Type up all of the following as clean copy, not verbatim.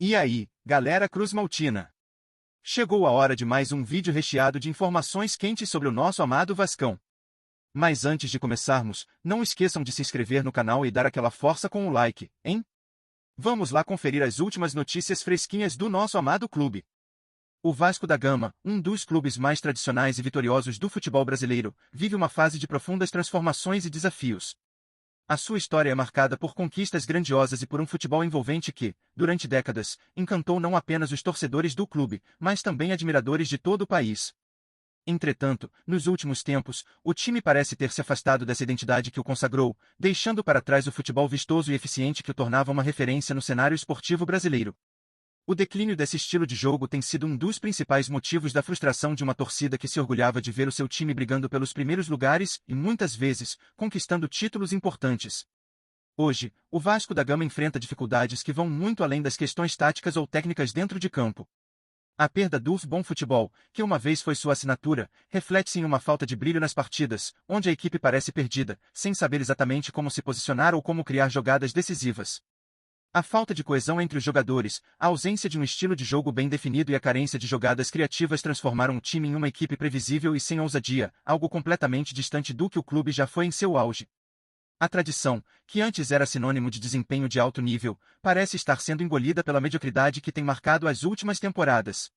E aí, galera Cruz Maltina? Chegou a hora de mais um vídeo recheado de informações quentes sobre o nosso amado Vascão. Mas antes de começarmos, não esqueçam de se inscrever no canal e dar aquela força com o like, hein? Vamos lá conferir as últimas notícias fresquinhas do nosso amado clube. O Vasco da Gama, um dos clubes mais tradicionais e vitoriosos do futebol brasileiro, vive uma fase de profundas transformações e desafios. A sua história é marcada por conquistas grandiosas e por um futebol envolvente que, durante décadas, encantou não apenas os torcedores do clube, mas também admiradores de todo o país. Entretanto, nos últimos tempos, o time parece ter se afastado dessa identidade que o consagrou, deixando para trás o futebol vistoso e eficiente que o tornava uma referência no cenário esportivo brasileiro. O declínio desse estilo de jogo tem sido um dos principais motivos da frustração de uma torcida que se orgulhava de ver o seu time brigando pelos primeiros lugares e, muitas vezes, conquistando títulos importantes. Hoje, o Vasco da Gama enfrenta dificuldades que vão muito além das questões táticas ou técnicas dentro de campo. A perda do bom futebol, que uma vez foi sua assinatura, reflete-se em uma falta de brilho nas partidas, onde a equipe parece perdida, sem saber exatamente como se posicionar ou como criar jogadas decisivas. A falta de coesão entre os jogadores, a ausência de um estilo de jogo bem definido e a carência de jogadas criativas transformaram o time em uma equipe previsível e sem ousadia, algo completamente distante do que o clube já foi em seu auge. A tradição, que antes era sinônimo de desempenho de alto nível, parece estar sendo engolida pela mediocridade que tem marcado as últimas temporadas.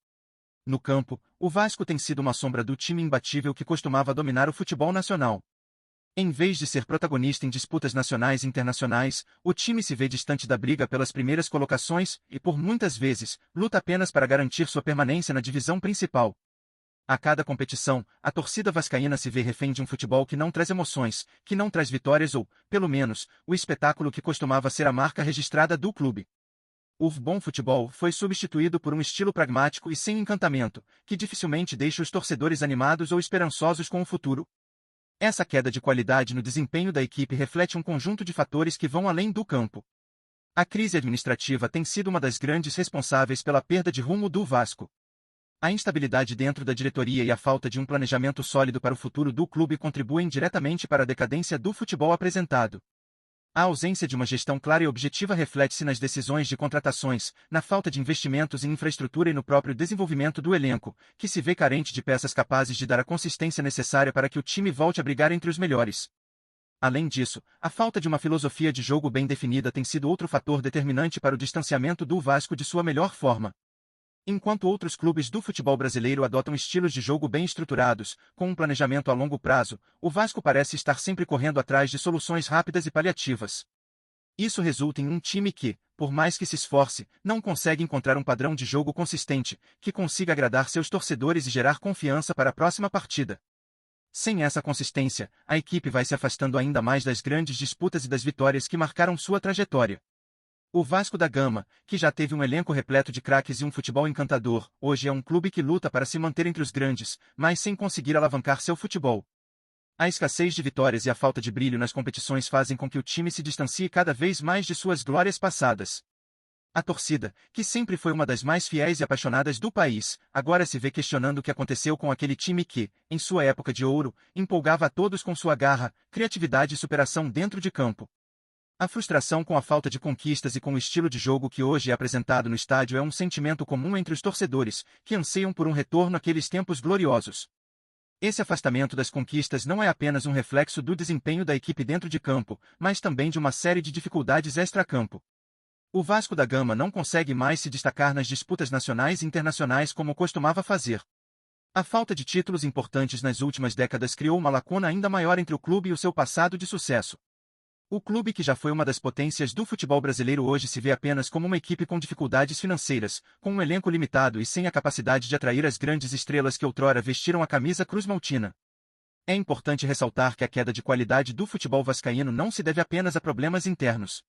No campo, o Vasco tem sido uma sombra do time imbatível que costumava dominar o futebol nacional. Em vez de ser protagonista em disputas nacionais e internacionais, o time se vê distante da briga pelas primeiras colocações e, por muitas vezes, luta apenas para garantir sua permanência na divisão principal. A cada competição, a torcida vascaína se vê refém de um futebol que não traz emoções, que não traz vitórias ou, pelo menos, o espetáculo que costumava ser a marca registrada do clube. O bom futebol foi substituído por um estilo pragmático e sem encantamento, que dificilmente deixa os torcedores animados ou esperançosos com o futuro. Essa queda de qualidade no desempenho da equipe reflete um conjunto de fatores que vão além do campo. A crise administrativa tem sido uma das grandes responsáveis pela perda de rumo do Vasco. A instabilidade dentro da diretoria e a falta de um planejamento sólido para o futuro do clube contribuem diretamente para a decadência do futebol apresentado. A ausência de uma gestão clara e objetiva reflete-se nas decisões de contratações, na falta de investimentos em infraestrutura e no próprio desenvolvimento do elenco, que se vê carente de peças capazes de dar a consistência necessária para que o time volte a brigar entre os melhores. Além disso, a falta de uma filosofia de jogo bem definida tem sido outro fator determinante para o distanciamento do Vasco de sua melhor forma. Enquanto outros clubes do futebol brasileiro adotam estilos de jogo bem estruturados, com um planejamento a longo prazo, o Vasco parece estar sempre correndo atrás de soluções rápidas e paliativas. Isso resulta em um time que, por mais que se esforce, não consegue encontrar um padrão de jogo consistente, que consiga agradar seus torcedores e gerar confiança para a próxima partida. Sem essa consistência, a equipe vai se afastando ainda mais das grandes disputas e das vitórias que marcaram sua trajetória. O Vasco da Gama, que já teve um elenco repleto de craques e um futebol encantador, hoje é um clube que luta para se manter entre os grandes, mas sem conseguir alavancar seu futebol. A escassez de vitórias e a falta de brilho nas competições fazem com que o time se distancie cada vez mais de suas glórias passadas. A torcida, que sempre foi uma das mais fiéis e apaixonadas do país, agora se vê questionando o que aconteceu com aquele time que, em sua época de ouro, empolgava a todos com sua garra, criatividade e superação dentro de campo. A frustração com a falta de conquistas e com o estilo de jogo que hoje é apresentado no estádio é um sentimento comum entre os torcedores, que anseiam por um retorno àqueles tempos gloriosos. Esse afastamento das conquistas não é apenas um reflexo do desempenho da equipe dentro de campo, mas também de uma série de dificuldades extra-campo. O Vasco da Gama não consegue mais se destacar nas disputas nacionais e internacionais como costumava fazer. A falta de títulos importantes nas últimas décadas criou uma lacuna ainda maior entre o clube e o seu passado de sucesso. O clube que já foi uma das potências do futebol brasileiro hoje se vê apenas como uma equipe com dificuldades financeiras, com um elenco limitado e sem a capacidade de atrair as grandes estrelas que outrora vestiram a camisa Cruz Maltina. É importante ressaltar que a queda de qualidade do futebol vascaíno não se deve apenas a problemas internos.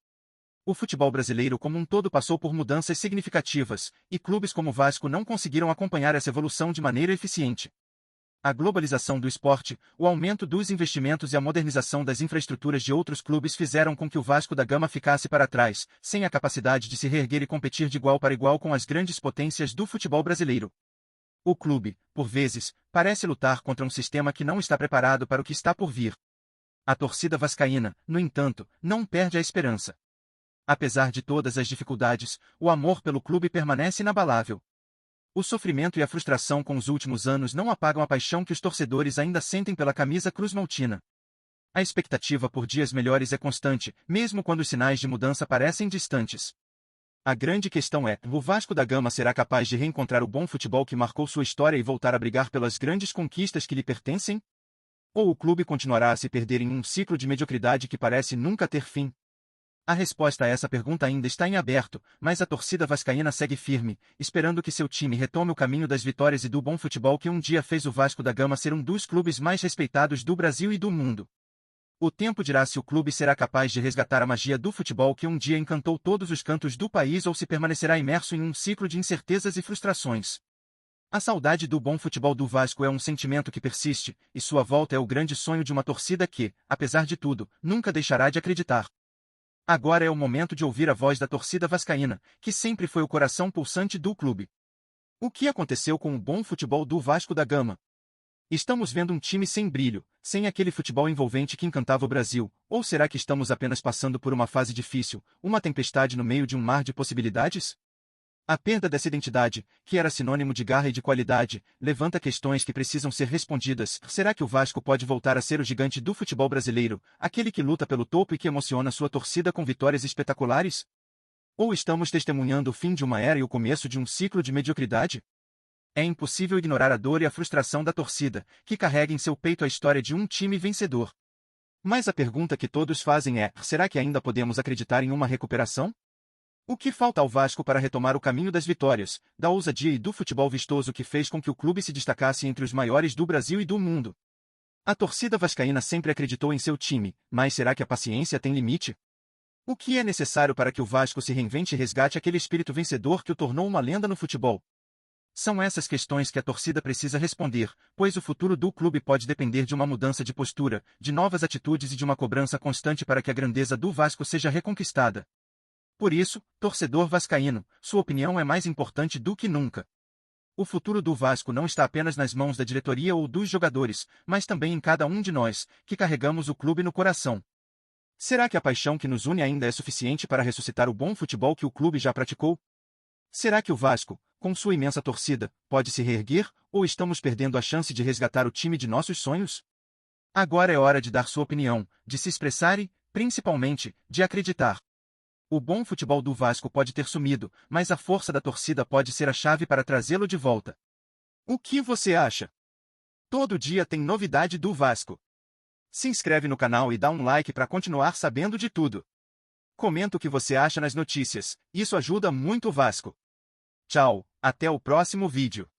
O futebol brasileiro como um todo passou por mudanças significativas, e clubes como o Vasco não conseguiram acompanhar essa evolução de maneira eficiente. A globalização do esporte, o aumento dos investimentos e a modernização das infraestruturas de outros clubes fizeram com que o Vasco da Gama ficasse para trás, sem a capacidade de se reerguer e competir de igual para igual com as grandes potências do futebol brasileiro. O clube, por vezes, parece lutar contra um sistema que não está preparado para o que está por vir. A torcida vascaína, no entanto, não perde a esperança. Apesar de todas as dificuldades, o amor pelo clube permanece inabalável. O sofrimento e a frustração com os últimos anos não apagam a paixão que os torcedores ainda sentem pela camisa cruz-maltina. A expectativa por dias melhores é constante, mesmo quando os sinais de mudança parecem distantes. A grande questão é: o Vasco da Gama será capaz de reencontrar o bom futebol que marcou sua história e voltar a brigar pelas grandes conquistas que lhe pertencem? Ou o clube continuará a se perder em um ciclo de mediocridade que parece nunca ter fim? A resposta a essa pergunta ainda está em aberto, mas a torcida vascaína segue firme, esperando que seu time retome o caminho das vitórias e do bom futebol que um dia fez o Vasco da Gama ser um dos clubes mais respeitados do Brasil e do mundo. O tempo dirá se o clube será capaz de resgatar a magia do futebol que um dia encantou todos os cantos do país ou se permanecerá imerso em um ciclo de incertezas e frustrações. A saudade do bom futebol do Vasco é um sentimento que persiste, e sua volta é o grande sonho de uma torcida que, apesar de tudo, nunca deixará de acreditar. Agora é o momento de ouvir a voz da torcida vascaína, que sempre foi o coração pulsante do clube. O que aconteceu com o bom futebol do Vasco da Gama? Estamos vendo um time sem brilho, sem aquele futebol envolvente que encantava o Brasil, ou será que estamos apenas passando por uma fase difícil, uma tempestade no meio de um mar de possibilidades? A perda dessa identidade, que era sinônimo de garra e de qualidade, levanta questões que precisam ser respondidas. Será que o Vasco pode voltar a ser o gigante do futebol brasileiro, aquele que luta pelo topo e que emociona sua torcida com vitórias espetaculares? Ou estamos testemunhando o fim de uma era e o começo de um ciclo de mediocridade? É impossível ignorar a dor e a frustração da torcida, que carrega em seu peito a história de um time vencedor. Mas a pergunta que todos fazem é: será que ainda podemos acreditar em uma recuperação? O que falta ao Vasco para retomar o caminho das vitórias, da ousadia e do futebol vistoso que fez com que o clube se destacasse entre os maiores do Brasil e do mundo? A torcida vascaína sempre acreditou em seu time, mas será que a paciência tem limite? O que é necessário para que o Vasco se reinvente e resgate aquele espírito vencedor que o tornou uma lenda no futebol? São essas questões que a torcida precisa responder, pois o futuro do clube pode depender de uma mudança de postura, de novas atitudes e de uma cobrança constante para que a grandeza do Vasco seja reconquistada. Por isso, torcedor vascaíno, sua opinião é mais importante do que nunca. O futuro do Vasco não está apenas nas mãos da diretoria ou dos jogadores, mas também em cada um de nós, que carregamos o clube no coração. Será que a paixão que nos une ainda é suficiente para ressuscitar o bom futebol que o clube já praticou? Será que o Vasco, com sua imensa torcida, pode se reerguer, ou estamos perdendo a chance de resgatar o time de nossos sonhos? Agora é hora de dar sua opinião, de se expressar e, principalmente, de acreditar. O bom futebol do Vasco pode ter sumido, mas a força da torcida pode ser a chave para trazê-lo de volta. O que você acha? Todo dia tem novidade do Vasco. Se inscreve no canal e dá um like para continuar sabendo de tudo. Comenta o que você acha nas notícias, isso ajuda muito o Vasco. Tchau, até o próximo vídeo.